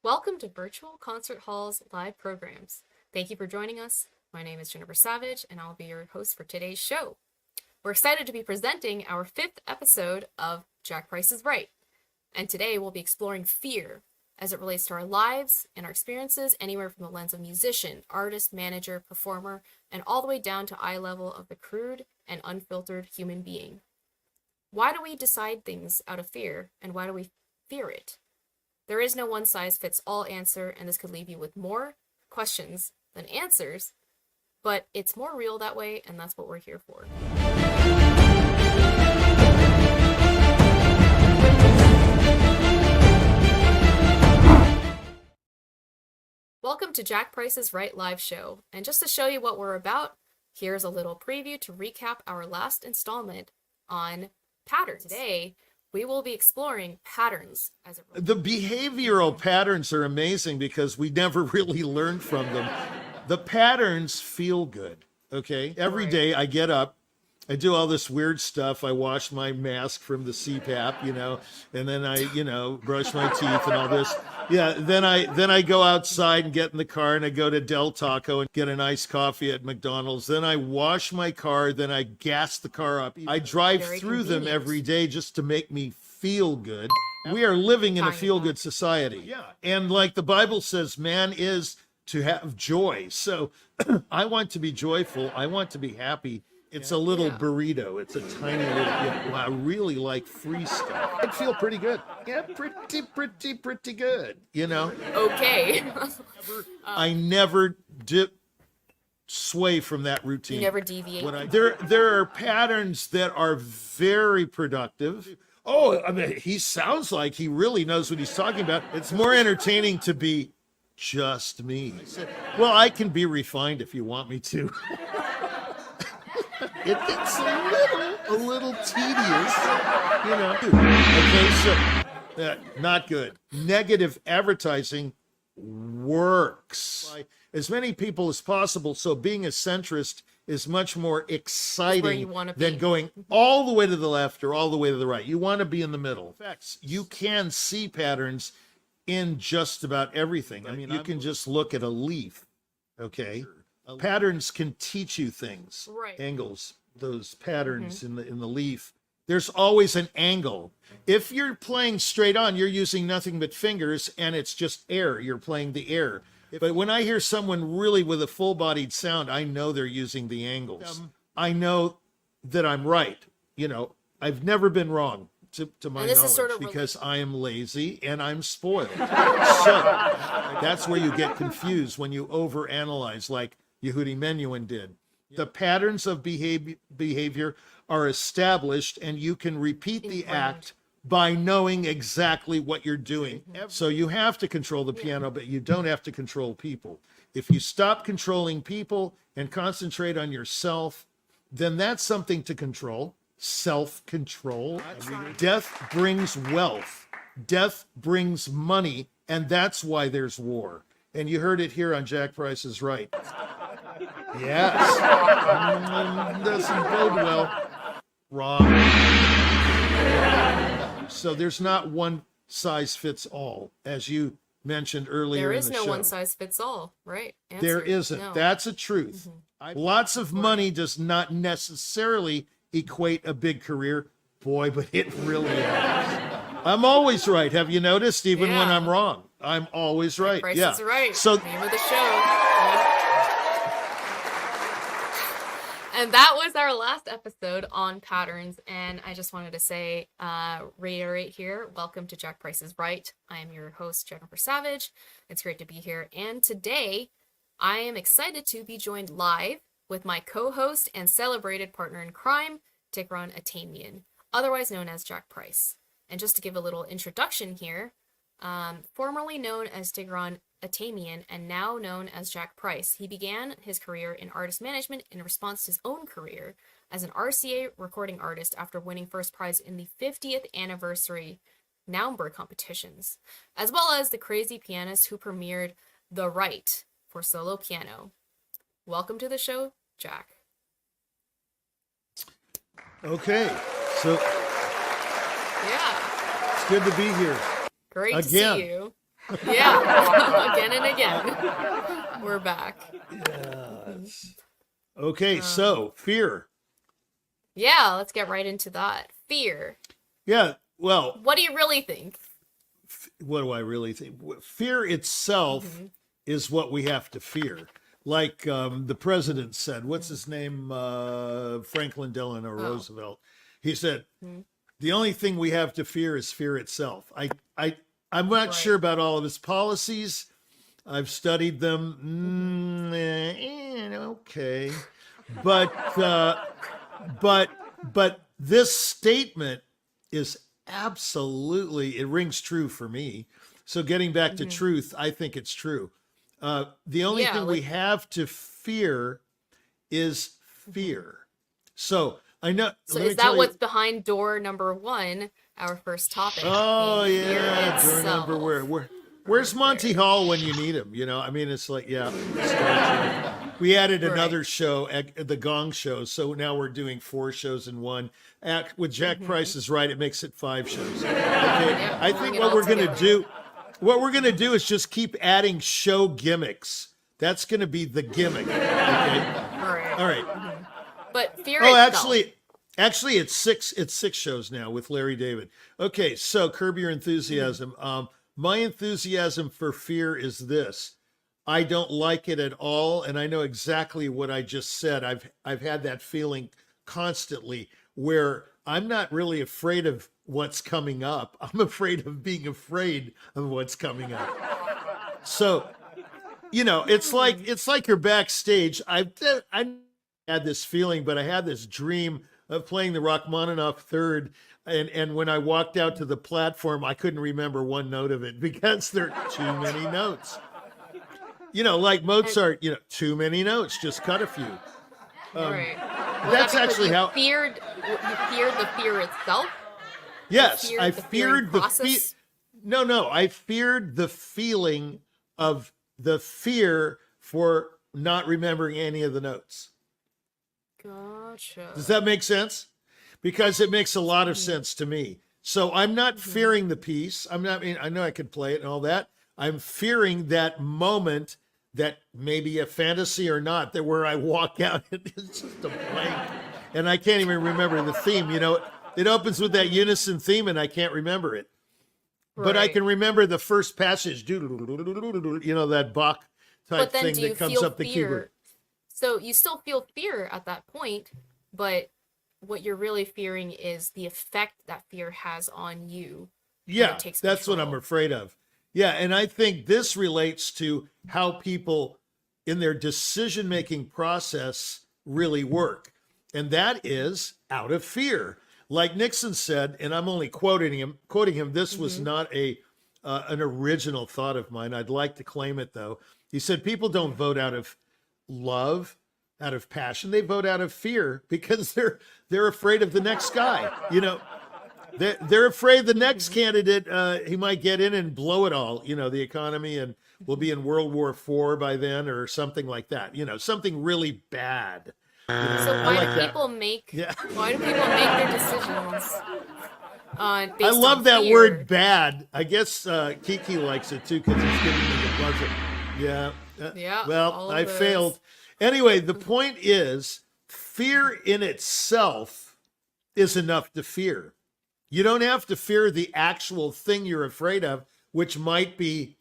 Welcome to Virtual Concert Hall's live programs. Thank you for joining us. My name is Jennifer Savage, and I'll be your host for today's show. We're excited to be presenting our 5th episode of Jack Price is Right. And today we'll be exploring fear as it relates to our lives and our experiences, anywhere from the lens of musician, artist, manager, performer, and all the way down to eye level of the crude and unfiltered human being. Why do we decide things out of fear, and why do we fear it? There is no one-size-fits-all answer, and this could leave you with more questions than answers, but it's more real that way, and that's what we're here for. Welcome to Jack Price is Right live show, and just to show you what we're about, here's a little preview to recap our last installment on patterns. Today, we will be exploring patterns as the behavioral patterns are amazing because we never really learned from them. The patterns feel good. Okay. Every day I get up, I do all this weird stuff. I wash my mask from the CPAP, and then I, brush my teeth and all this. Yeah. Then I go outside and get in the car and I go to Del Taco and get an iced coffee at McDonald's. Then I wash my car. Then I gas the car up. I drive through them every day just to make me feel good. We are living in a feel-good society. Yeah. And like the Bible says, man is to have joy. So I want to be joyful. I want to be happy. It's a little burrito. It's a tiny little, I really like free stuff. I'd feel pretty good. Yeah, pretty good, Okay. I never sway from that routine. You never deviate. There are patterns that are very productive. Oh, I mean, he sounds like he really knows what he's talking about. It's more entertaining to be just me. Well, I can be refined if you want me to. It's a little tedious, Okay, so not good. Negative advertising works. As many people as possible, so being a centrist is much more exciting than going all the way to the left or all the way to the right. You want to be in the middle. In fact, you can see patterns in just about everything. I mean, you can just look at a leaf, okay? Patterns can teach you things. Right. Angles, those patterns in the leaf. There's always an angle. If you're playing straight on, you're using nothing but fingers and it's just air. You're playing the air. But when I hear someone really with a full-bodied sound, I know they're using the angles. I know that I'm right. I've never been wrong to my knowledge because I am lazy and I'm spoiled. So that's where you get confused when you overanalyze like Yehudi Menuhin did. The patterns of behavior are established and you can repeat the act by knowing exactly what you're doing. So you have to control the piano, but you don't have to control people. If you stop controlling people and concentrate on yourself, then that's something to control. Self-control. Death brings wealth. Death brings money, and that's why there's war. And you heard it here on Jack Price is Right. Yes. Doesn't bode well. Wrong. So there's not one size fits all, as you mentioned earlier in the show. There is no one size fits all, right? Answer. There isn't. No. That's a truth. Lots of money does not necessarily equate a big career. Boy, but it really is. I'm always right. Have you noticed? Even when I'm wrong, I'm always right. Price is Right. So name of the show. And that was our last episode on patterns. And I just wanted to say, reiterate here, welcome to Jack Price's Right. I am your host, Jennifer Savage. It's great to be here. And today, I am excited to be joined live with my co-host and celebrated partner in crime, Tigran Atamian, otherwise known as Jack Price. And just to give a little introduction here, formerly known as Tigran Atamian and now known as Jack Price, he began his career in artist management in response to his own career as an RCA recording artist after winning first prize in the 50th anniversary Naumburg competitions, as well as the crazy pianist who premiered The Right for solo piano. Welcome to the show, Jack. Okay, so Yeah, it's good to be here. great to Again. see you. Yeah, again and again. We're back. Yes. Okay, so fear. Yeah, let's get right into that. Fear. Yeah, well, What do you really think? what do I really think? Fear itself is what we have to fear. Like the president said, what's his name? Franklin Delano Roosevelt. He said, the only thing we have to fear is fear itself. I'm not sure about all of his policies. I've studied them. Okay. But this statement is absolutely, it rings true for me. So getting back to truth, I think it's true. The only thing we have to fear is fear. So I know. So let me is tell that you- what's behind door number 1, our first topic? Oh being fear yeah, door itself? number where's Monty Hall when you need him? You know, I mean, it's like Star Trek. We added another show, the Gong Show, so now we're doing 4 shows in one. With Jack Price's Right, it makes it 5 shows. Okay, I think it what all we're gonna together. do is just keep adding show gimmicks. That's gonna be the gimmick. Okay, all right. But fear Oh, itself. actually, it's 6 shows now with Larry David. Okay, so curb your enthusiasm. My enthusiasm for fear is this: I don't like it at all, and I know exactly what I just said. I've had that feeling constantly, where I'm not really afraid of what's coming up. I'm afraid of being afraid of what's coming up. So, it's like you're backstage. I had this feeling, but I had this dream of playing the Rachmaninoff third, and when I walked out to the platform, I couldn't remember one note of it because there are too many notes. Like Mozart, too many notes, just cut a few. Right. That's because actually you how. feared the fear itself. Yes, feared I the fearing feared the process? No, I feared the feeling of the fear for not remembering any of the notes. Gotcha. Does that make sense? Because it makes a lot of sense to me. So I'm not fearing the piece. I know I can play it and all that. I'm fearing that moment, that maybe a fantasy or not, that where I walk out and it's just a blank and I can't even remember the theme. It opens with that unison theme and I can't remember it. But I Right. can remember the first passage, that Bach type But then thing do you that comes feel up the fear? keyboard. So you still feel fear at that point, but what you're really fearing is the effect that fear has on you. Yeah, it takes that's what I'm control. afraid of. Yeah, and I think this relates to how people in their decision-making process really work. And that is out of fear. Like Nixon said, and I'm only quoting him, this was not an original thought of mine. I'd like to claim it though. He said people don't vote out of love, out of passion. They vote out of fear because they're afraid of the next guy. They're afraid the next candidate, he might get in and blow it all, the economy, and we'll be in World War IV by then or something like that, something really bad. So I why like do that. people make Yeah. why do people make their decisions on based I love on that fear? word bad. I guess Kiki likes it too because it's giving me the buzzer. Yeah. Yeah, all Well, of I those. failed. Anyway, the point is fear in itself is enough to fear. You don't have to fear the actual thing you're afraid of, which might be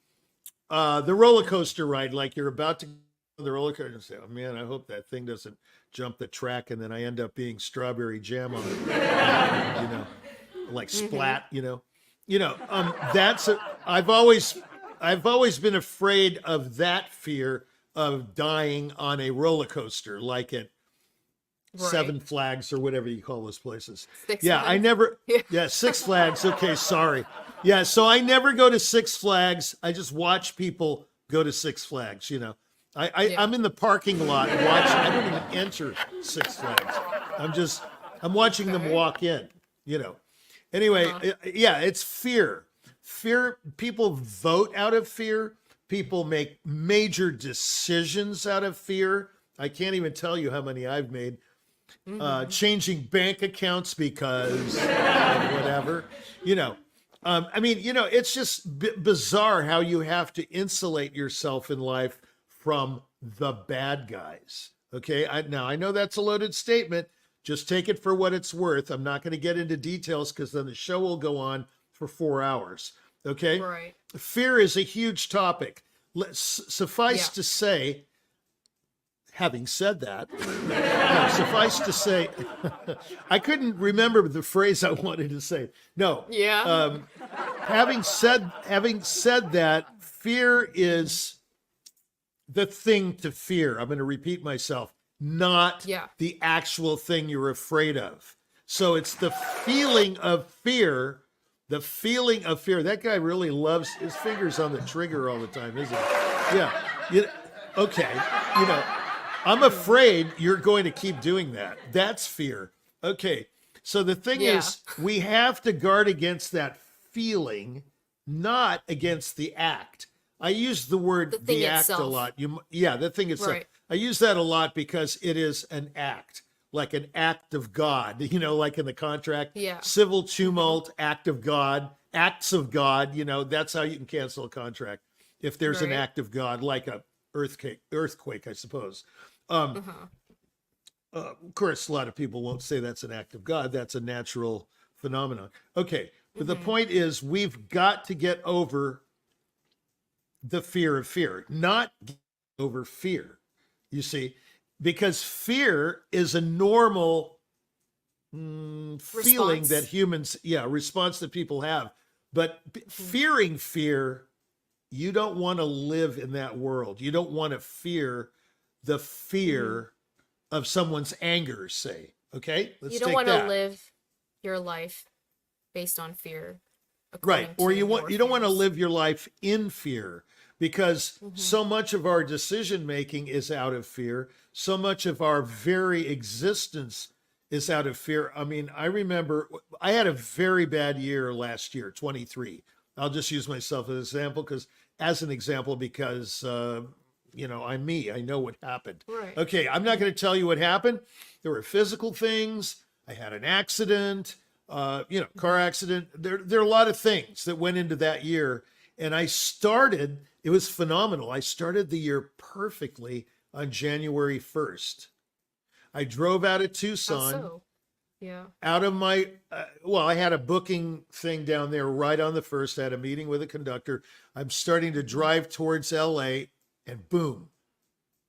the roller coaster ride. Like you're about to go on the roller coaster and say, oh man, I hope that thing doesn't jump the track and then I end up being strawberry jam on it, like splat, I've always been afraid of that fear of dying on a roller coaster, like at Seven Flags or whatever you call those places. Six yeah, Flags. I never, yeah, Six Flags. Okay, sorry. Yeah, so I never go to Six Flags. I just watch people go to Six Flags, I'm in the parking lot watching. I don't even enter Six Flags. I'm watching them walk in, Anyway, it's fear. Fear, people vote out of fear. People make major decisions out of fear. I can't even tell you how many I've made. Changing bank accounts because of whatever, it's just bizarre how you have to insulate yourself in life from the bad guys. Okay. I know that's a loaded statement. Just take it for what it's worth. I'm not going to get into details because then the show will go on for 4 hours. Okay. Right. Fear is a huge topic. Suffice to say, having said that, suffice to say, I couldn't remember the phrase I wanted to say. No. Yeah. Having said that, fear is the thing to fear. I'm going to repeat myself, not the actual thing you're afraid of. So it's the feeling of fear. The feeling of fear. That guy really loves his fingers on the trigger all the time, isn't he? Yeah. Okay. I'm afraid you're going to keep doing that. That's fear. Okay. So the thing is, we have to guard against that feeling, not against the act. I use the word the act a lot. The thing itself. Right. I use that a lot because it is an act, like an act of God, like in the contract. Yeah. Civil tumult, act of God, acts of God, that's how you can cancel a contract. If there's an act of God, like a earthquake, I suppose. Of course, a lot of people won't say that's an act of God. That's a natural phenomenon. Okay. But the point is, we've got to get over the fear of fear, not get over fear, you see, because fear is a normal feeling that humans, response that people have. But fearing fear, you don't want to live in that world. You don't want to fear the fear of someone's anger, say. Okay? You don't want to live your life based on fear. Right. Or you don't want to live your life in fear, because so much of our decision making is out of fear. So much of our very existence is out of fear. I mean, I remember I had a very bad year last year, 23. I'll just use myself as an example because I'm me. I know what happened. Right. Okay, I'm not going to tell you what happened. There were physical things. I had an accident, car accident. There are a lot of things that went into that year. And it was phenomenal. I started the year perfectly on January 1st. I drove out of Tucson. Out of my, I had a booking thing down there right on the 1st. I had a meeting with a conductor. I'm starting to drive towards LA, and boom,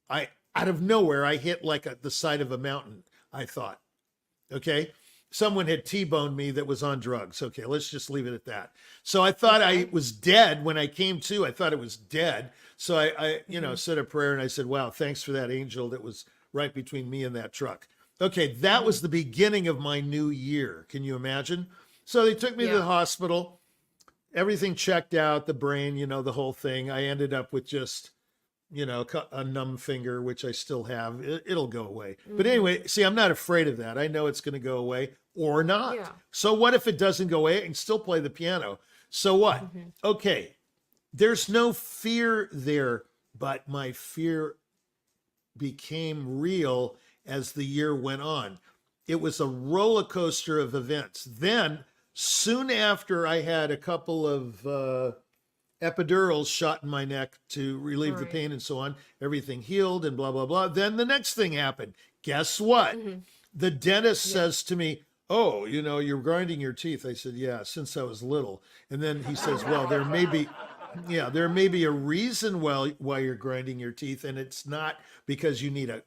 out of nowhere, I hit like the side of a mountain, I thought. Okay. Someone had T-boned me that was on drugs. Okay, let's just leave it at that. So I thought I was dead when I came to. I thought it was dead. So I said a prayer and I said, wow, thanks for that angel that was right between me and that truck. Okay, that was the beginning of my new year. Can you imagine? So they took me to the hospital. Everything checked out, the brain, the whole thing. I ended up with just, a numb finger, which I still have. It'll go away. But anyway, see, I'm not afraid of that. I know it's going to go away or not. Yeah. So what if it doesn't go away? I can still play the piano. So what? Okay, there's no fear there, but my fear became real as the year went on. It was a roller coaster of events. Then, soon after I had a couple of epidurals shot in my neck to relieve the pain and so on, everything healed and blah, blah, blah. Then the next thing happened. Guess what? The dentist says to me, oh, you're grinding your teeth. I said, yeah, since I was little. And then he says, well, there may be Yeah, there may be a reason why you're grinding your teeth, and it's not because you need a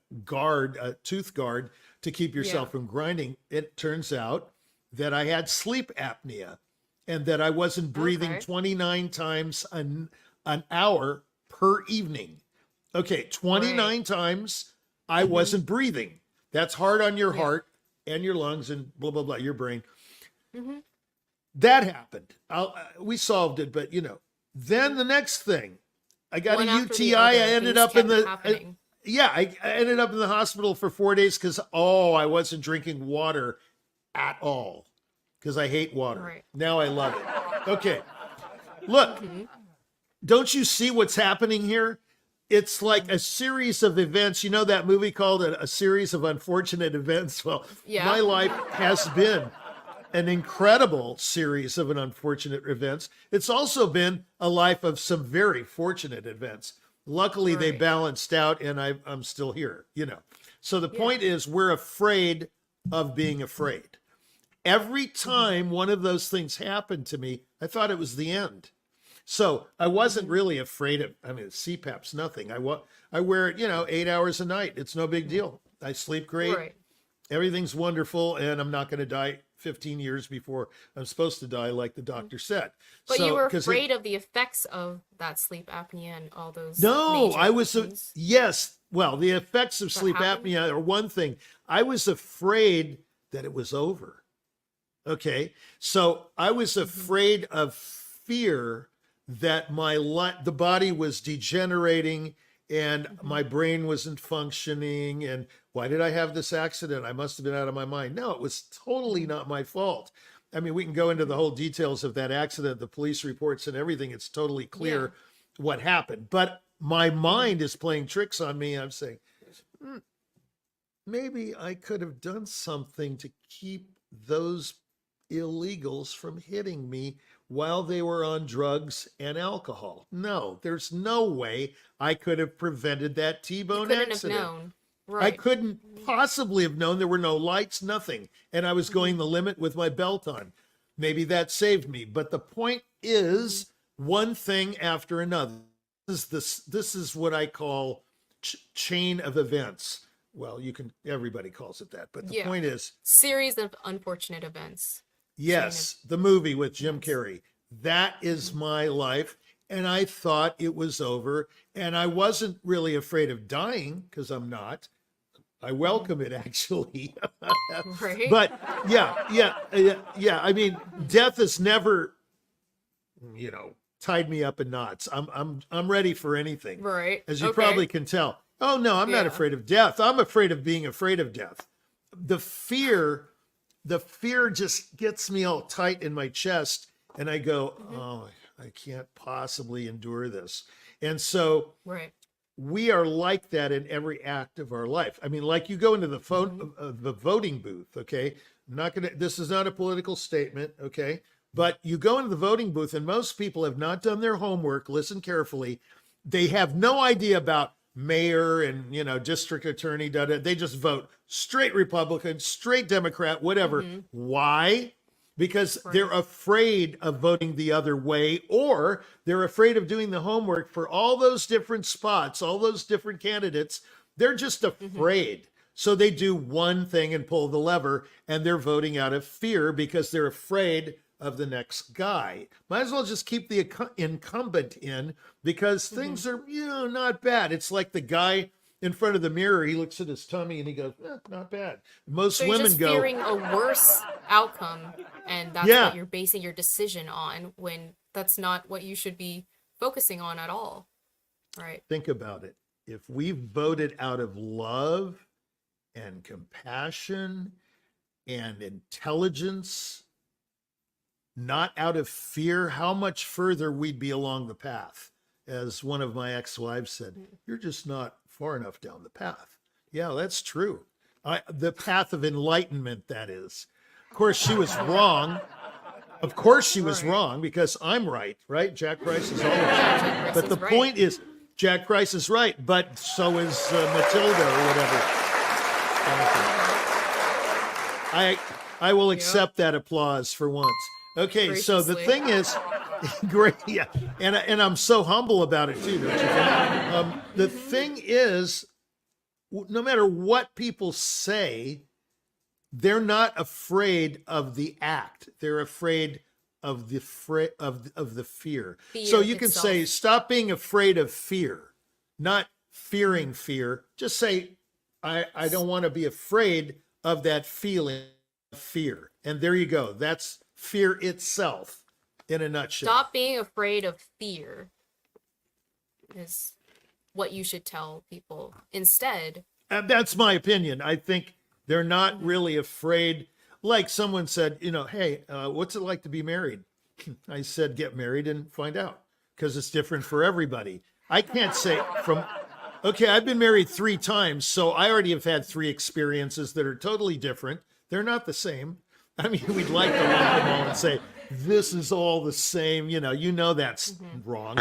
tooth guard to keep yourself Yeah. from grinding. It turns out that I had sleep apnea and that I wasn't breathing Okay. 29 times an hour per evening. Okay, Right. 29 times I wasn't breathing. That's hard on your Yeah. heart and your lungs and blah, blah, blah, your brain. hmm That happened. We solved it, but then the next thing, I got a One after the UTI. I other, ended things up in kept the happening. yeah, I ended up in the hospital for 4 days because I wasn't drinking water at all because I hate water. Right. Now I love it. Okay, look, hmm don't you see what's happening here? It's like a series of events. You know that movie called a series of unfortunate events? Well, Yeah. my life has been an incredible series of an unfortunate events. It's also been a life of some very fortunate events. Luckily, they Right. balanced out, and I'm still here. So the Yeah. point is, we're afraid of being afraid. Every hmm time one of those things happened to me, I thought it was the end. So I wasn't hmm really afraid of. I mean, CPAP's nothing. I wear it, 8 hours a night. It's no big deal. I sleep great. Right. Everything's wonderful, and I'm not going to die 15 years before I'm supposed to die, like the doctor said. But you So, were because afraid of the effects of that sleep apnea and all those no, major I was things yes. Well, the effects of that sleep happened. apnea are one thing. I was afraid that it was over. Okay, so I was hmm afraid of fear that the body was degenerating and hmm my brain wasn't functioning. And why did I have this accident? I must have been out of my mind. No, it was totally hmm not my fault. I mean, we can go into the hmm whole details of that accident, the police reports and everything. It's totally Yeah. clear what happened. But my hmm mind is playing tricks on me. I'm saying, "Hmm, maybe I could have done something to keep those illegals from hitting me while they were on drugs and alcohol. No, there's no way I could have prevented that You T-bone couldn't have accident. known. I Right. couldn't hmm possibly have known. There were no lights, nothing. And I was hmm going the limit with my belt on. Maybe that saved me. But the point hmm is one thing after another. This is what I call chain of events. Well, everybody calls it that. But the Yeah. point is, Series of unfortunate events. Chain of yes, the movie with Jim events. Carrey. That is hmm my life. And I thought it was over. And I wasn't really afraid of dying because I'm not. I hmm welcome it actually. Right. But yeah. I mean, hmm death has never, you know, tied me up in knots. I'm ready for anything, Right. as you Okay. probably can tell. Oh no, I'm not Yeah. afraid of death. I'm afraid of being afraid of death. The fear, the fear just gets me all tight in my chest, and I go, hmm oh, I can't possibly endure this. And so Right. we are like that in every act of our life. I mean, like you go into hmm the voting booth, okay? I'm not going to, this is not a political statement, okay? But you go into the voting booth, and most people have not done their homework. Listen carefully. They have no idea about mayor and, district attorney, they just vote straight Republican, straight Democrat, whatever. hmm Why? Because they're Right. afraid of voting the other way, or they're afraid of doing the homework for all those different spots, all those different candidates. They're just hmm afraid. So they do one thing and pull the lever, and they're voting out of fear because they're afraid of the next guy. Might as well just keep the incumbent in because hmm things are, not bad. It's like the guy in front of the mirror. He looks at his tummy and he goes, not bad. Most So you're women just go, fearing a worse outcome, and that's what yeah, you're basing your decision on when that's not what you should be focusing on at all. Right. think about it. If we voted out of love and compassion and intelligence, not out of fear, how much further we'd be along the path. As one of my ex-wives said, you're just not far enough down the path. Yeah, that's true. The path of enlightenment, that is. Of course, she was wrong. Of course, she was Right. wrong because I'm right, right? Jack Price is always Yeah, Jack right. Price But the is right. point is, Jack Price is right, but so is Matilda or whatever. Mhm. I will Yep. accept that applause for once. Okay, so the graciously. thing is, great, yeah, and I'm so humble about it too, don't you think? The thing is, no matter what people say, they're not afraid of the act. They're afraid of the fear. So Fear you can say, itself. stop being afraid of fear, not fearing fear. Just say, I don't want to be afraid of that feeling of fear. And there you go. That's fear itself in a nutshell. Stop being afraid of fear is what you should tell people instead. That's my opinion. I think they're not really afraid. Like someone said, hey, what's it like to be married? I said, get married and find out, because it's different for everybody. I can't say okay, I've been married 3 times, so I already have had 3 experiences that are totally different. They're not the same. I mean, we'd like to lump them all and say, this is all the same. That's wrong.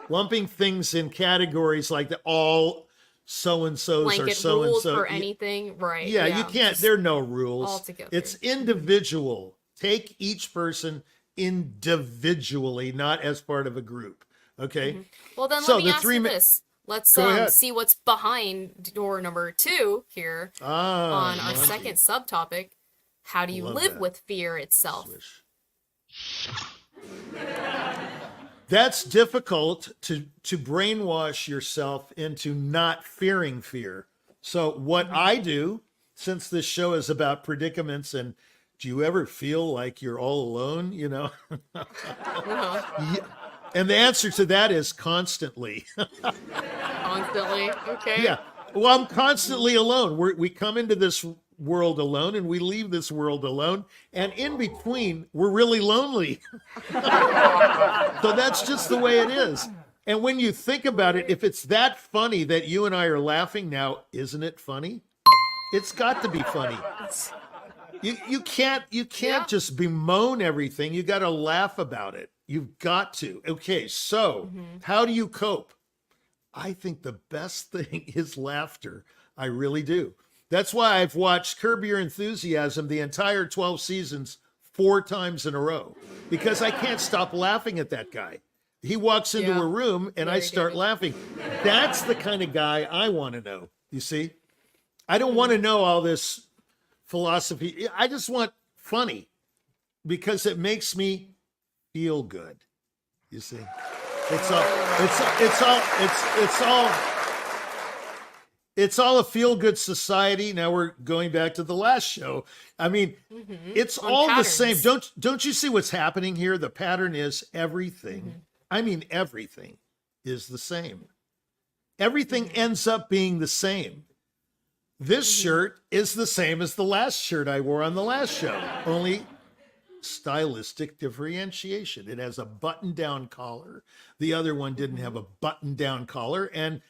Lumping things in categories like all so-and-sos are Blanket so-and-so. rules for anything, right? Yeah, you can't. just There are no rules. altogether. It's individual. Take each person individually, not as part of a group. Okay. Well, then So let me the ask three you ma- this. Let's Go ahead. see what's behind door number 2 here on our monkey. second subtopic. How do you Love live that. with fear itself? Swish. That's difficult to brainwash yourself into not fearing fear. So what I do, since this show is about predicaments and do you ever feel like you're all alone, Uh-huh. Yeah. And the answer to that is constantly. Constantly. Okay. Yeah. Well, I'm constantly alone. We come into this world alone and we leave this world alone. And in between, we're really lonely. So that's just the way it is. And when you think about it, if it's that funny that you and I are laughing now, isn't it funny? It's got to be funny. You can't Yeah. just bemoan everything. You got to laugh about it. You've got to. Okay, so how do you cope? I think the best thing is laughter. I really do. That's why I've watched Curb Your Enthusiasm the entire 12 seasons 4 times in a row, because I can't stop laughing at that guy. He walks into Yeah. a room and I Very start David. laughing. That's the kind of guy I want to know. You see? I don't want to know all this philosophy. I just want funny, because it makes me feel good. You see? It's all a feel good society. Now we're going back to the last show. I mean, it's On all the patterns. same. Don't you see what's happening here? The pattern is everything. I mean, everything is the same. Everything ends up being the same. This shirt is the same as the last shirt I wore on the last show, only stylistic differentiation. It has a button-down collar. The other one didn't have a button-down collar, and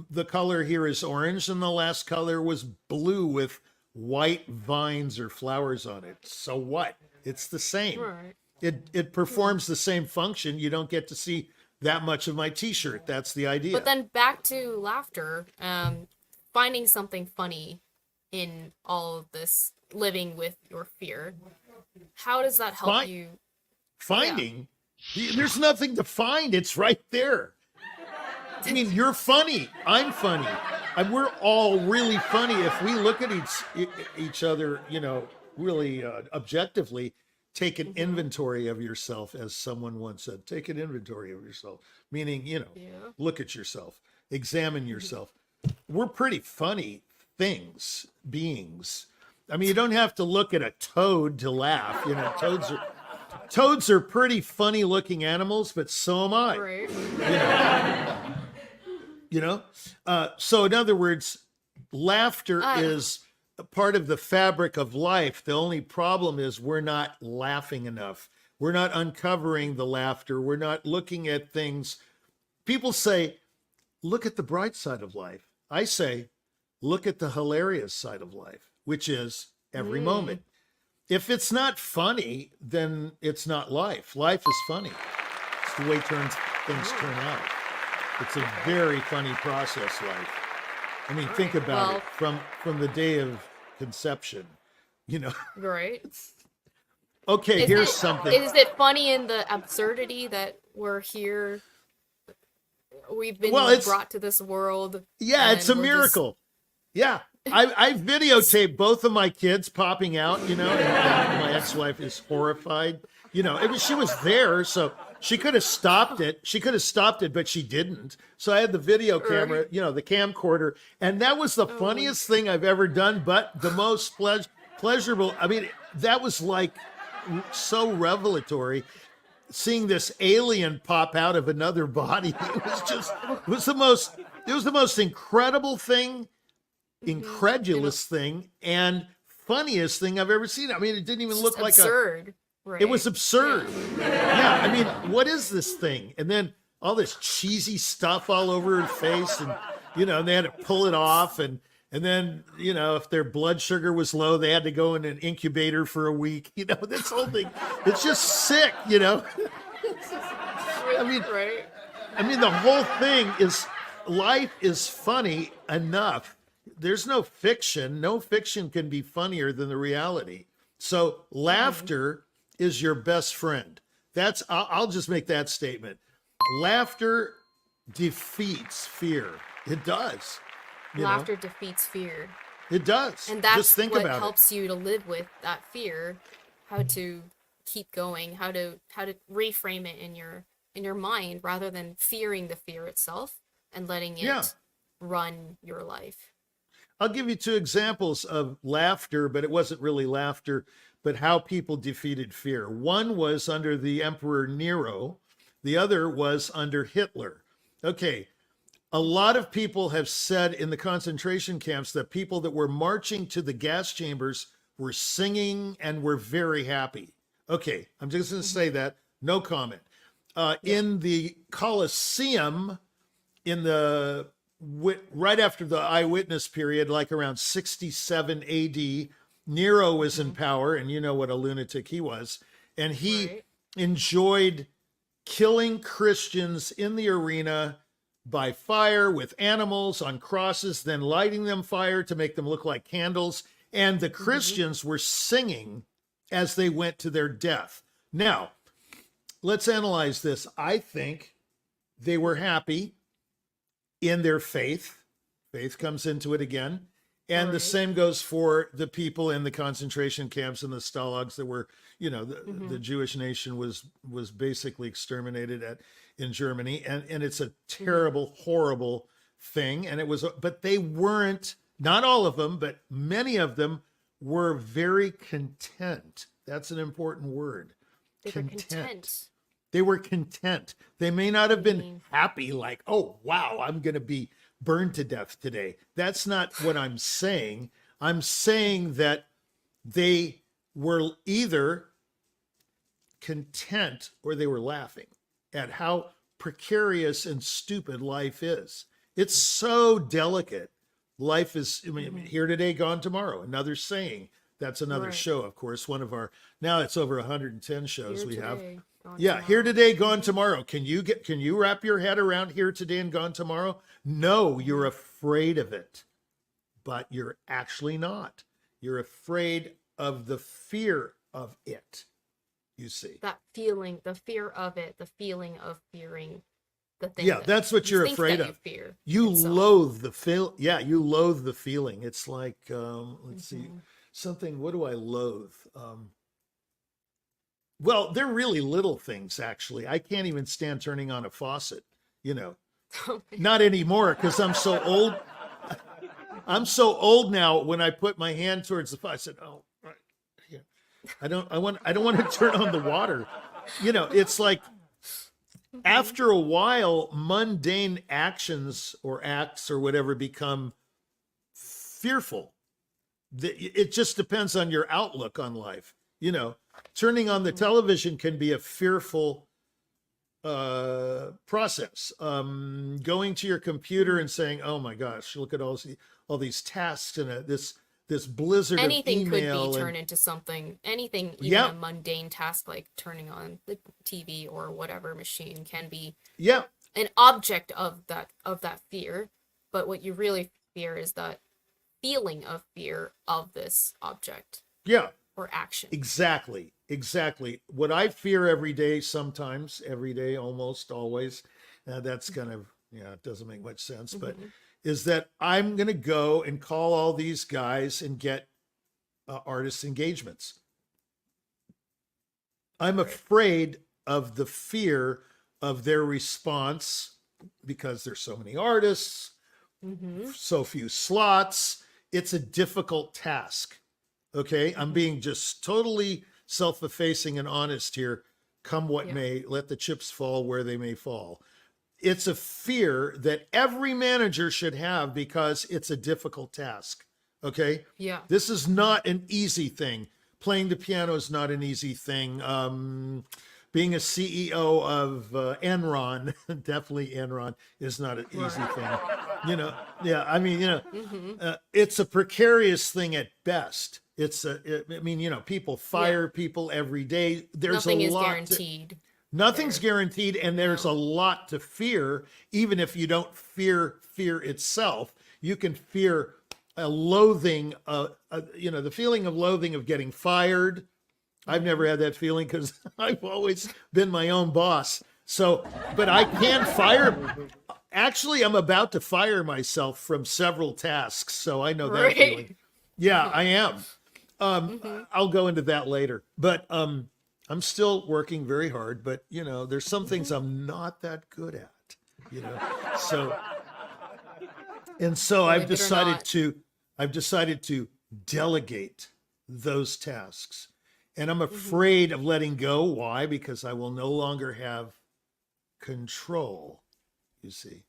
the color here is orange, and the last color was blue with white vines or flowers on it. So what? It's the same. Right. It performs the same function. You don't get to see that much of my t-shirt. That's the idea. But then back to laughter, finding something funny in all of this living with your fear. How does that help Fine. you? Finding, there's nothing to find. It's right there. I mean, you're funny. I'm funny. And we're all really funny if we look at each other, really objectively. Take an inventory of yourself, as someone once said. Take an inventory of yourself, meaning, look at yourself, examine yourself. We're pretty funny beings. I mean, you don't have to look at a toad to laugh. Toads are pretty funny looking animals, but so am I. Right. So in other words, laughter is a part of the fabric of life. The only problem is we're not laughing enough. We're not uncovering the laughter. We're not looking at things. People say, look at the bright side of life. I say, look at the hilarious side of life, which is every moment. If it's not funny, then it's not life. Life is funny. It's the way things turn out. It's a very funny process, life. I mean, think about it from the day of conception, Right. Okay, here's something. Is it funny in the absurdity that we're here? We've been Well, it's brought to this world. yeah, it's a And we're just miracle. Yeah. I videotaped both of my kids popping out, and my ex-wife is horrified. She was there, so she could have stopped it. She could have stopped it, but she didn't. So I had the video camera, the camcorder, and that was the funniest thing I've ever done, but the most pleasurable. I mean, that was like so revelatory. Seeing this alien pop out of another body, it was the most incredible thing, incredulous thing, and funniest thing I've ever seen. I mean, it didn't even look like absurd. Right. It was absurd. Yeah, I mean, what is this thing? And then all this cheesy stuff all over her face, and and they had to pull it off, and then if their blood sugar was low, they had to go in an incubator for a week. This whole thing, it's just sick. I mean, right. I mean, the whole thing is life is funny enough. There's no fiction. No fiction can be funnier than the reality. So laughter is your best friend. I'll just make that statement. Laughter defeats fear. It does. Laughter defeats fear. It does. And that's just think what about helps you to live with that fear, how to keep going, how to reframe it in your mind rather than fearing the fear itself and letting it run your life. I'll give you two examples of laughter, but it wasn't really laughter, but how people defeated fear. One was under the Emperor Nero. The other was under Hitler. Okay. A lot of people have said in the concentration camps that people that were marching to the gas chambers were singing and were very happy. Okay, I'm just going to say that. No comment. In the Colosseum, right after the eyewitness period, like around 67 AD, Nero was in power, and you know what a lunatic he was. And he enjoyed killing Christians in the arena by fire with animals on crosses, then lighting them fire to make them look like candles. And the Christians were singing as they went to their death. Now, let's analyze this. I think they were happy in their faith. Faith comes into it again. And the same goes for the people in the concentration camps and the stalags that were, the Jewish nation was basically exterminated in Germany. And it's a terrible, horrible thing. And but they weren't, not all of them, but many of them were very content. That's an important word. They were content. They were content. They may not have been happy, like, oh, wow, I'm going to be burned to death today. That's not what I'm saying. I'm saying that they were either content or they were laughing at how precarious and stupid life is. It's so delicate. Life is, here today, gone tomorrow. Another saying. That's another show, of course. One of our, now it's over 110 shows we have. Yeah, here today, gone tomorrow. Can you wrap your head around here today and gone tomorrow? No, you're afraid of it, but you're actually not. You're afraid of the fear of it, you see. That feeling, the fear of it, the feeling of fearing the thing. Yeah, that's what you're afraid of. You loathe the feel. Yeah, you loathe the feeling. It's like, let's see, something, what do I loathe? Well, they're really little things, actually. I can't even stand turning on a faucet, Not anymore, because I'm so old. I'm so old now. When I put my hand towards the faucet, right, yeah. I don't want to turn on the water. It's like after a while, mundane actions or acts or whatever become fearful. It just depends on your outlook on life. Turning on the television can be a fearful process. Going to your computer and saying, "Oh my gosh, look at all these tasks and this blizzard anything of email." Could be turned into something. Anything, even a mundane task like turning on the TV or whatever machine can be an object of that fear. But what you really fear is that feeling of fear of this object. Yeah. or action. Exactly. What I fear every day, sometimes, every day, almost always, that's kind of, yeah, it doesn't make much sense, but is that I'm going to go and call all these guys and get artist engagements. I'm afraid of the fear of their response because there's so many artists, so few slots. It's a difficult task. Okay. I'm being just totally self-effacing and honest here. Come what may, let the chips fall where they may fall. It's a fear that every manager should have because it's a difficult task. Okay. Yeah. This is not an easy thing. Playing the piano is not an easy thing. Being a CEO of Enron, definitely Enron, is not an easy thing. I mean, it's a precarious thing at best. People fire people every day. There's Nothing a is lot guaranteed. Nothing's guaranteed, and there's a lot to fear. Even if you don't fear itself, you can fear a loathing, the feeling of loathing of getting fired. I've never had that feeling because I've always been my own boss. So, but I can fire. Actually, I'm about to fire myself from several tasks, so I know that feeling. Yeah, I am. I'll go into that later, but I'm still working very hard. But there's some things I'm not that good at. So I've decided to delegate those tasks. And I'm afraid of letting go. Why? Because I will no longer have control, you see.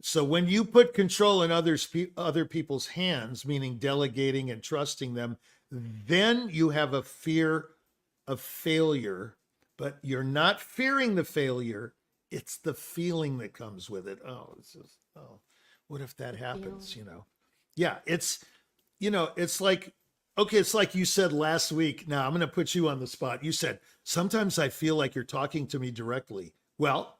So when you put control in other people's hands, meaning delegating and trusting them, then you have a fear of failure, but you're not fearing the failure. It's the feeling that comes with it. What if that happens? Yeah, it's like, okay, it's like you said last week. Now I'm going to put you on the spot. You said, sometimes I feel like you're talking to me directly. Well,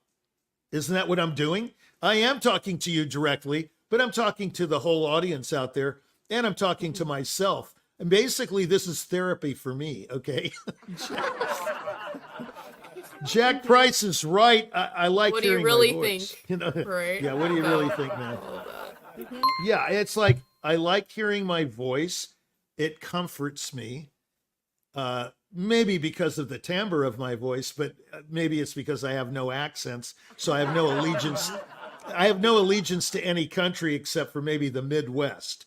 isn't that what I'm doing? I am talking to you directly, but I'm talking to the whole audience out there, and I'm talking to myself. And basically, this is therapy for me, okay? Jack Price is right. I like hearing my voice. What do you really think? Right? Yeah, what do you really think, man? Yeah, it's like, I like hearing my voice. It comforts me. Maybe because of the timbre of my voice, but maybe it's because I have no accents, so I have no allegiance. I have no allegiance to any country except for maybe the Midwest.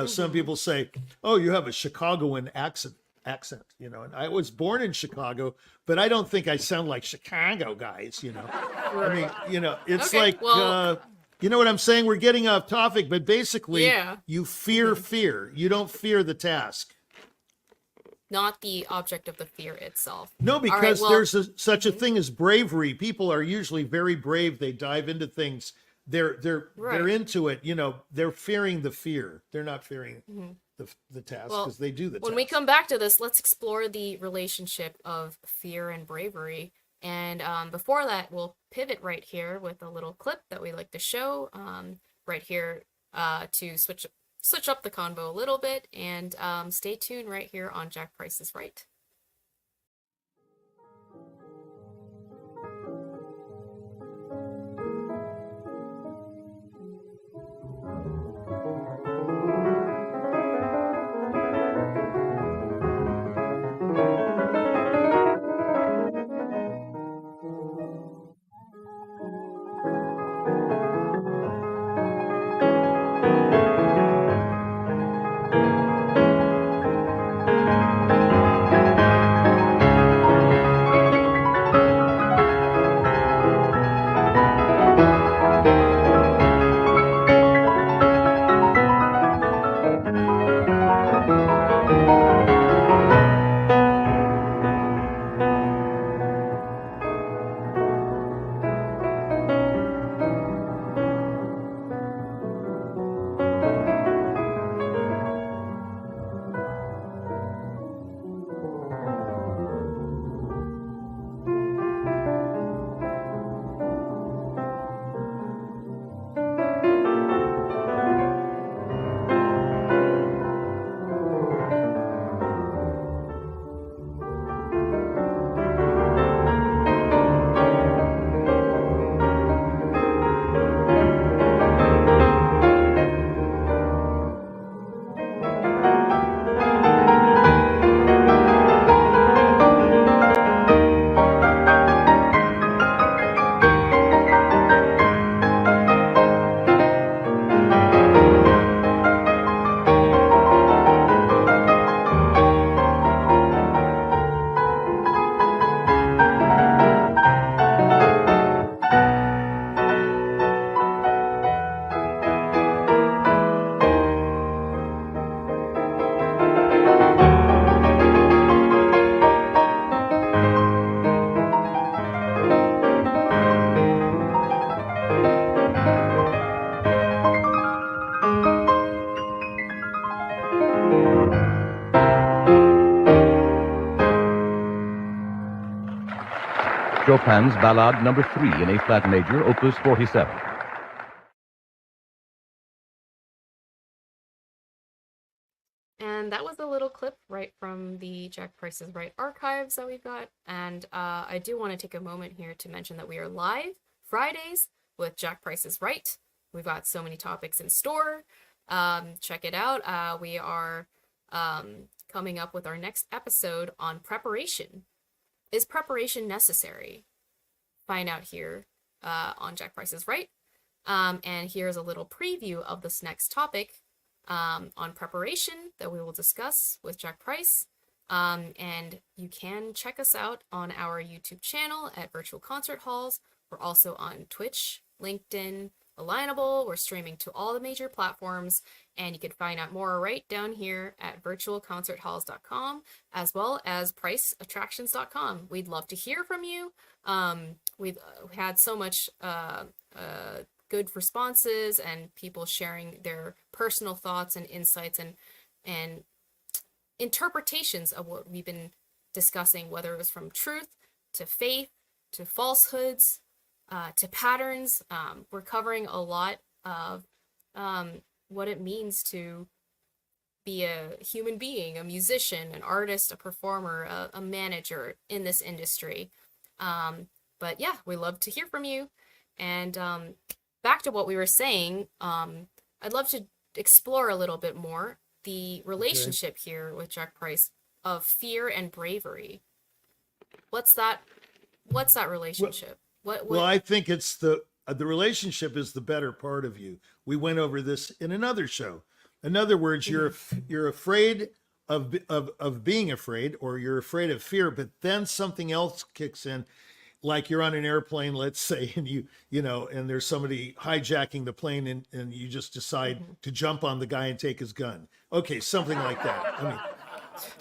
Some people say, "Oh, you have a Chicagoan accent." And I was born in Chicago, but I don't think I sound like Chicago guys. I mean, it's like. You know what I'm saying? We're getting off topic, but basically, you fear fear. You don't fear the task. Not the object of the fear itself. No, because there's such a thing as bravery. People are usually very brave. They dive into things. They're into it. They're fearing the fear. They're not fearing the task because they do the task. When we come back to this, let's explore the relationship of fear and bravery. And before that, we'll pivot right here with a little clip that we like to show right here to switch up the convo a little bit. And stay tuned right here on Jack Price is Right. Chopin's Ballade Number 3 in A-flat major, Opus 47. And that was a little clip right from the Jack Price is Right archives that we've got. And I do want to take a moment here to mention that we are live Fridays with Jack Price is Right. We've got so many topics in store. Check it out. We are coming up with our next episode on preparation. Is preparation necessary? Find out here on Jack Price is Right. And here's a little preview of this next topic on preparation that we will discuss with Jack Price. And you can check us out on our YouTube channel at Virtual Concert Halls. We're also on Twitch, LinkedIn, Alignable. We're streaming to all the major platforms, and you can find out more right down here at virtualconcerthalls.com, as well as priceattractions.com. We'd love to hear from you. We've had so much good responses and people sharing their personal thoughts and insights and interpretations of what we've been discussing, whether it was from truth to faith to falsehoods to patterns. We're covering a lot of what it means to be a human being, a musician, an artist, a performer, a manager in this industry. But yeah, we love to hear from you. And back to what we were saying, I'd love to explore a little bit more the relationship here with Jack Price of fear and bravery. What's that relationship? Well, I think it's the relationship is the better part of you. We went over this in another show. In other words, you're afraid of being afraid, or you're afraid of fear, but then something else kicks in. Like you're on an airplane, let's say, and and there's somebody hijacking the plane, and you just decide to jump on the guy and take his gun. Okay, something like that.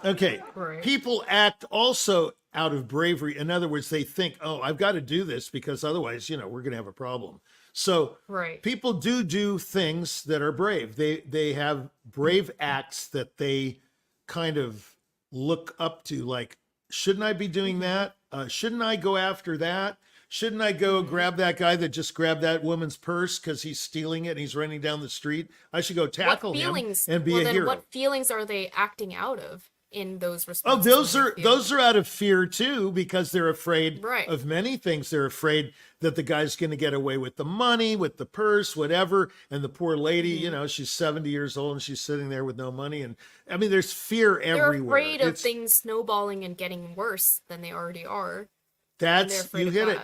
Okay, right. People act also out of bravery. In other words, they think, oh, I've got to do this because otherwise, we're going to have a problem. So people do things that are brave. They have brave acts that they kind of look up to, like, shouldn't I be doing that? Shouldn't I go after that? Shouldn't I go grab that guy that just grabbed that woman's purse because he's stealing it and he's running down the street? I should go tackle him and be a hero. What feelings are they acting out of in those responses? Oh, those are out of fear too, because they're afraid of many things. They're afraid that the guy's going to get away with the money, with the purse, whatever. And the poor lady, she's 70 years old and she's sitting there with no money. And I mean, there's fear everywhere. They're afraid of things snowballing and getting worse than they already are. You hit it.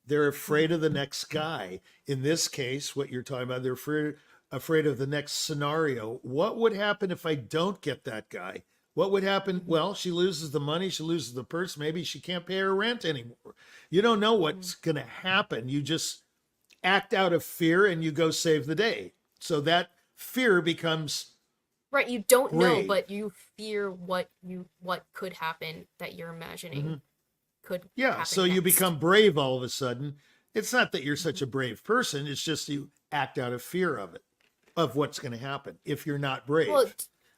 They're afraid of the next guy. In this case, what you're talking about, they're afraid of the next scenario. What would happen if I don't get that guy? What would happen? Well, she loses the money, she loses the purse, maybe she can't pay her rent anymore. You don't know what's going to happen. You just act out of fear and you go save the day. So that fear becomes right. You don't brave. know, but you fear what could happen that you're imagining could happen so next. You become brave all of a sudden. It's not that you're such a brave person, it's just you act out of fear of it, of what's going to happen if you're not brave. Well,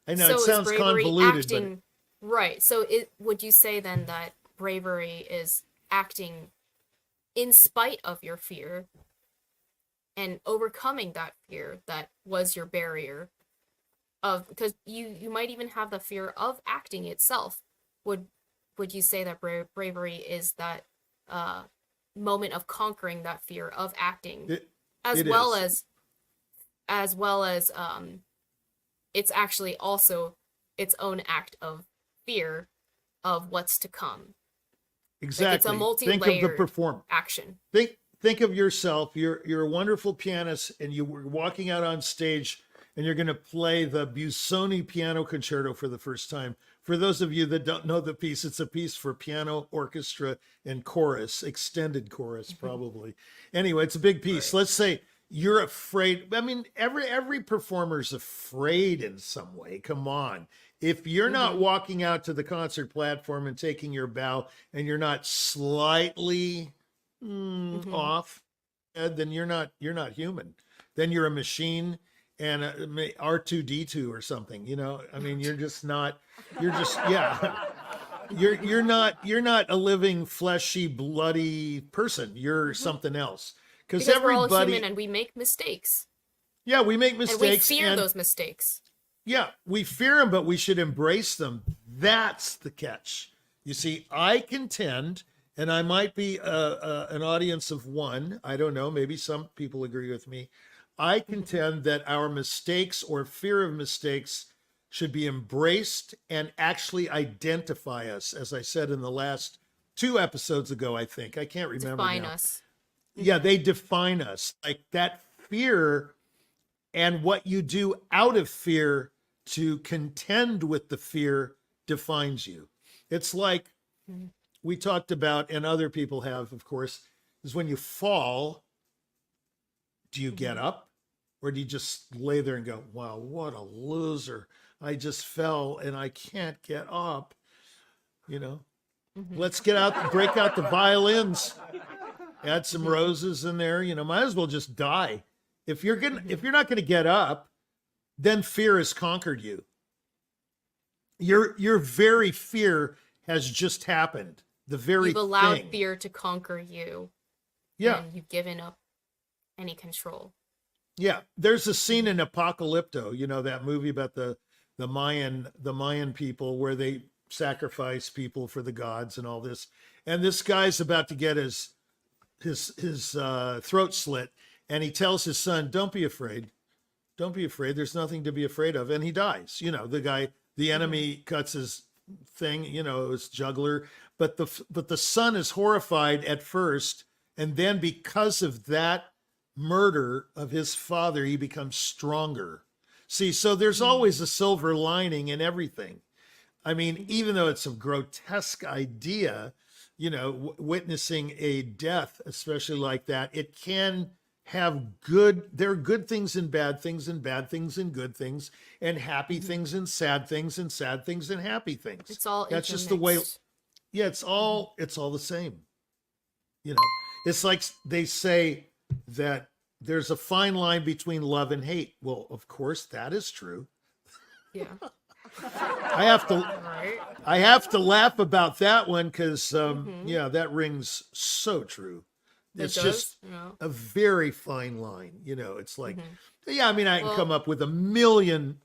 I know it sounds convoluted, acting, right. So would you say then that bravery is acting in spite of your fear and overcoming that fear that was your barrier because you might even have the fear of acting itself. Would you say that bravery is that moment of conquering that fear of acting as well as it's actually also its own act of fear of what's to come. Exactly. Like it's a multi-layered Think of the performer action. Think of yourself. You're a wonderful pianist, and you were walking out on stage, and you're going to play the Busoni Piano Concerto for the first time. For those of you that don't know the piece, it's a piece for piano, orchestra, and chorus, extended chorus probably. Anyway, it's a big piece. Let's say you're afraid. I mean, every performer's afraid in some way. Come on. If you're not walking out to the concert platform and taking your bow, and you're not slightly off, then you're not human. Then you're a machine and R2D2 or something. I mean, you're just you're not a living, fleshy, bloody person. You're something else. Because Because we're all everybody, human and we make mistakes. yeah, we make And we mistakes, fear and those mistakes. yeah, we fear them, but we should embrace them. That's the catch. You see, I contend, and I might be an audience of one. I don't know. Maybe some people agree with me. I contend that our mistakes or fear of mistakes should be embraced and actually identify us, as I said in the last 2 episodes ago, I think. I can't remember Define now. us. Yeah, they define us. Like that fear and what you do out of fear to contend with the fear defines you. It's like we talked about, and other people have, of course, is when you fall, do you get up or do you just lay there and go, wow, what a loser. I just fell and I can't get up. You know, let's get out, break out the violins, add some roses in there. You know, might as well just die. If you're not gonna get up, then fear has conquered you. Your very fear has just happened. The very You've allowed thing. fear to conquer you. Yeah. And you've given up any control. Yeah. There's a scene in Apocalypto, you know, that movie about the Mayan people where they sacrifice people for the gods and all this. And this guy's about to get his throat slit, and he tells his son, "Don't be afraid. Don't be afraid. There's nothing to be afraid of." And he dies. You know, the enemy cuts his thing, you know, his jugular. But the son is horrified at first, and then because of that murder of his father, he becomes stronger. See, so there's always a silver lining in everything. I mean, even though it's a grotesque idea, you know, witnessing a death, especially like that, it can have there are good things and bad things and bad things and good things and happy things and sad things and sad things and happy things. It's all That's just the way. intermixed. Yeah, it's all the same. You know, it's like they say that there's a fine line between love and hate. Well, of course that is true. Yeah. I have to Right. I have to laugh about that one because yeah, that rings so true. It's just Yeah. a very fine line. You know, it's like, yeah, I mean, I can come up with a million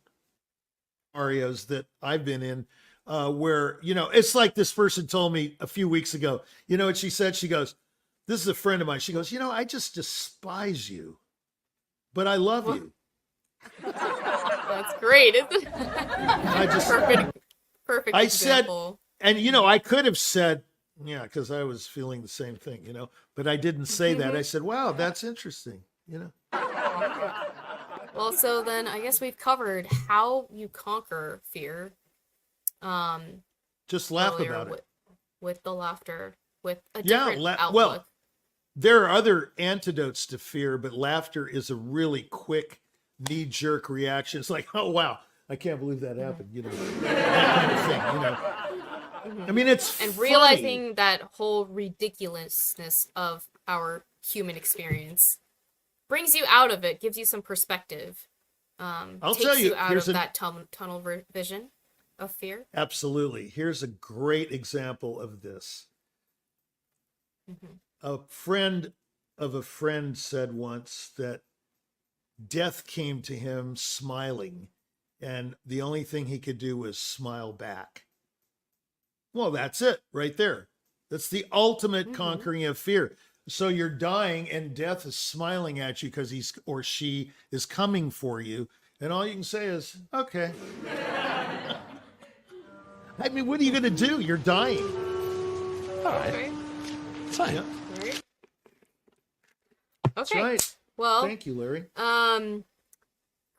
scenarios that I've been in where, you know, it's like this person told me a few weeks ago, you know what she said? She goes, this is a friend of mine. She goes, you know, I just despise you, but I love you. That's great, isn't it? I just, Perfect I example. said, and, you know, I could have said, yeah, because I was feeling the same thing, you know, but I didn't say that. I said, wow, that's interesting, you know. Well, so then I guess we've covered how you conquer fear. Just laugh Earlier about it. with the laughter, with a Yeah, different outlook. well, there are other antidotes to fear, but laughter is a really quick knee-jerk reaction. It's like, oh, wow, I can't believe that happened, you know, that kind of thing, you know. I mean, it's And funny. realizing that whole ridiculousness of our human experience brings you out of it, gives you some perspective. I'll takes tell you, out here's of that tunnel vision of fear. Absolutely. Here's a great example of this. A friend of a friend said once that death came to him smiling, and the only thing he could do was smile back. Well, that's it right there. That's the ultimate conquering of fear. So you're dying and death is smiling at you because he's or she is coming for you. And all you can say is, okay. I mean, what are you going to do? You're dying. All right. Okay. Fine. Yeah, Right. that's Okay. right. Well, Thank you, Larry.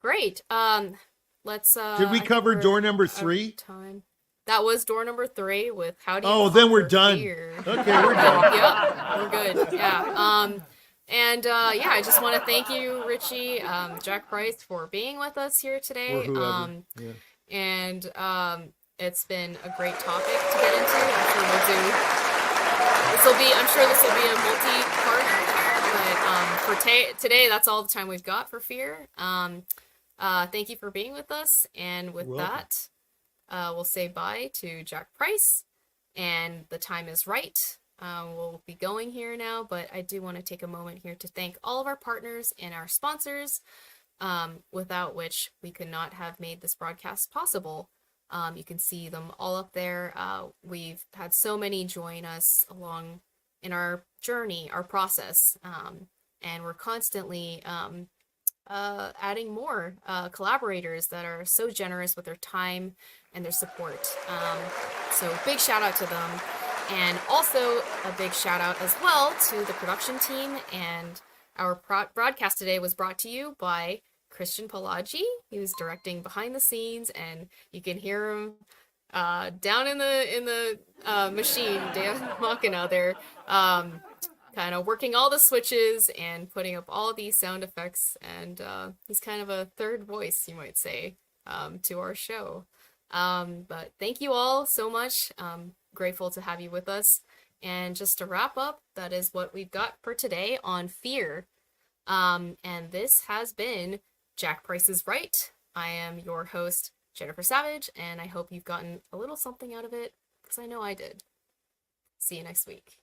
great. Let's Did we I think cover we're door number out of 3? time. That was door number 3 with how do you Oh, then we're conquer done. fear? Okay, we're done. Yep, we're good. Yeah. And yeah, I just want to thank you, Richie, Jack Price, for being with us here Or today. whoever. Yeah. And it's been a great topic to get into. I'm sure this will be a multi-part. But for today, that's all the time we've got for fear. Thank you for being with us. And with You're welcome. that, we'll say bye to Jack Price. and The Time is Right. We'll be going here now, but I do want to take a moment here to thank all of our partners and our sponsors, without which we could not have made this broadcast possible. You can see them all up there. We've had so many join us along in our journey, our process, and we're constantly adding more collaborators that are so generous with their time and their support. So big shout out to them. And also a big shout out as well to the production team. And our broadcast today was brought to you by Christian Palagi. He was directing behind the scenes, and you can hear him down in the machine, Dan Machina there, kind of working all the switches and putting up all these sound effects. And he's kind of a third voice, you might say, to our show. But thank you all so much. Grateful to have you with us. And just to wrap up, that is what we've got for today on Fear. And this has been Jack Price's Right. I am your host, Jennifer Savage, and I hope you've gotten a little something out of it, because I know I did. See you next week.